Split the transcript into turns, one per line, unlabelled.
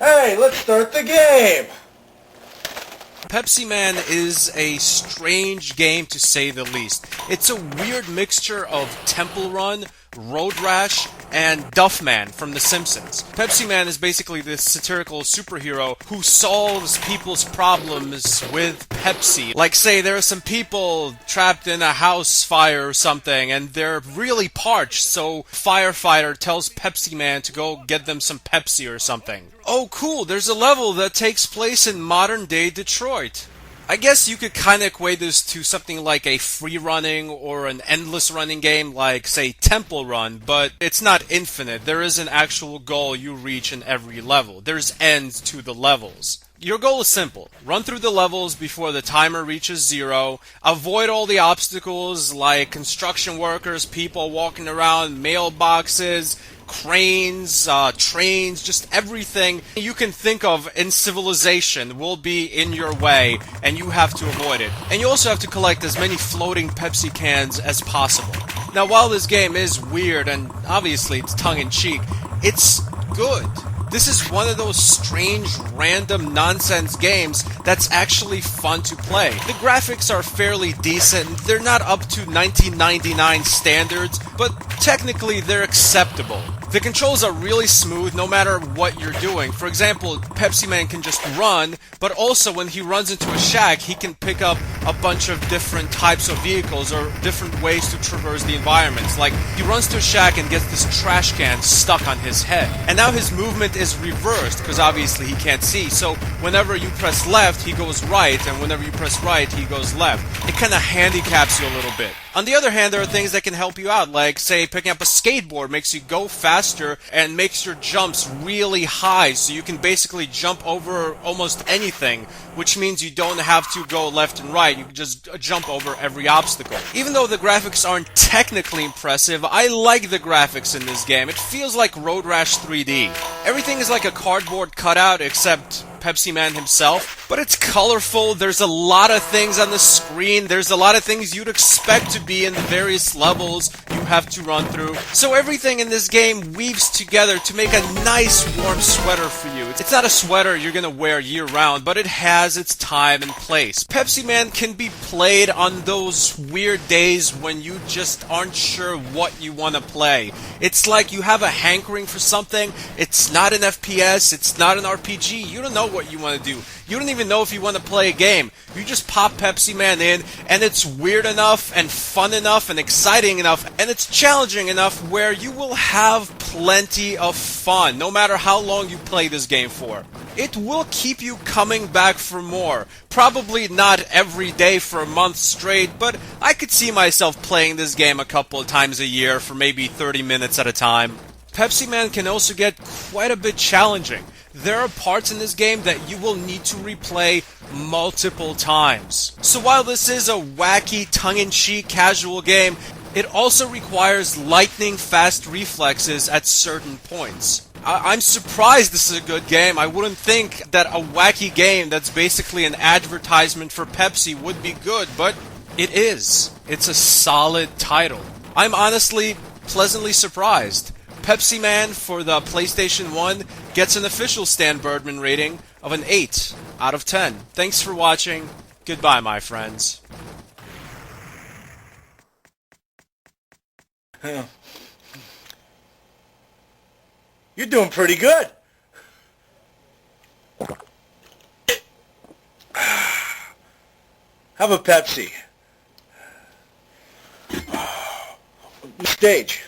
Hey, let's start the game!
Pepsiman is a strange game to say the least. It's a weird mixture of Temple Run, Road Rash, and Duffman from The Simpsons. Pepsiman is basically this satirical superhero who solves people's problems with Pepsi. Like, say, there are some people trapped in a house fire or something, and they're really parched, so firefighter tells Pepsiman to go get them some Pepsi or something. Oh, cool, there's a level that takes place in modern-day Detroit. I guess you could kind of equate this to something like a free-running or an endless running game like, say, Temple Run, but it's not infinite. There is an actual goal you reach in every level. There's ends to the levels. Your goal is simple. Run through the levels before the timer reaches 0. Avoid all the obstacles like construction workers, people walking around, mailboxes, cranes, trains, just everything you can think of in civilization will be in your way, and you have to avoid it. And you also have to collect as many floating Pepsi cans as possible. Now, while this game is weird, and obviously it's tongue-in-cheek, it's good. This is one of those strange, random, nonsense games that's actually fun to play. The graphics are fairly decent. They're not up to 1999 standards, but technically they're acceptable. The controls are really smooth no matter what you're doing. For example, Pepsiman can just run, but also when he runs into a shack, he can pick up a bunch of different types of vehicles or different ways to traverse the environments. Like, he runs to a shack and gets this trash can stuck on his head. And now his movement is reversed, because obviously he can't see. So whenever you press left, he goes right, and whenever you press right, he goes left. It kind of handicaps you a little bit. On the other hand, there are things that can help you out, like, say, picking up a skateboard makes you go faster and makes your jumps really high, so you can basically jump over almost anything, which means you don't have to go left and right, you can just jump over every obstacle. Even though the graphics aren't technically impressive, I like the graphics in this game. It feels like Road Rash 3D. Everything is like a cardboard cutout, except Pepsiman himself, but it's colorful. There's a lot of things on the screen. There's a lot of things you'd expect to be in the various levels you have to run through. So everything in this game weaves together to make a nice warm sweater for you. It's not a sweater you're gonna wear year-round, but it has its time and place. Pepsiman can be played on those weird days when you just aren't sure what you want to play. It's like you have a hankering for something. It's not an FPS. It's not an RPG. You don't know what you want to do. You don't even know if you want to play a game. You just pop Pepsiman in, and it's weird enough, and fun enough, and exciting enough, and it's challenging enough where you will have plenty of fun, no matter how long you play this game for. It will keep you coming back for more. Probably not every day for a month straight, but I could see myself playing this game a couple of times a year for maybe 30 minutes at a time. Pepsiman can also get quite a bit challenging. There are parts in this game that you will need to replay multiple times. So while this is a wacky, tongue-in-cheek casual game, it also requires lightning-fast reflexes at certain points. I'm surprised this is a good game. I wouldn't think that a wacky game that's basically an advertisement for Pepsi would be good, but it is. It's a solid title. I'm honestly pleasantly surprised. Pepsiman for the PlayStation 1 gets an official stanburdman rating of an 8 out of 10. Thanks for watching. Goodbye, my friends.
You're doing pretty good. Have a Pepsi. Stage.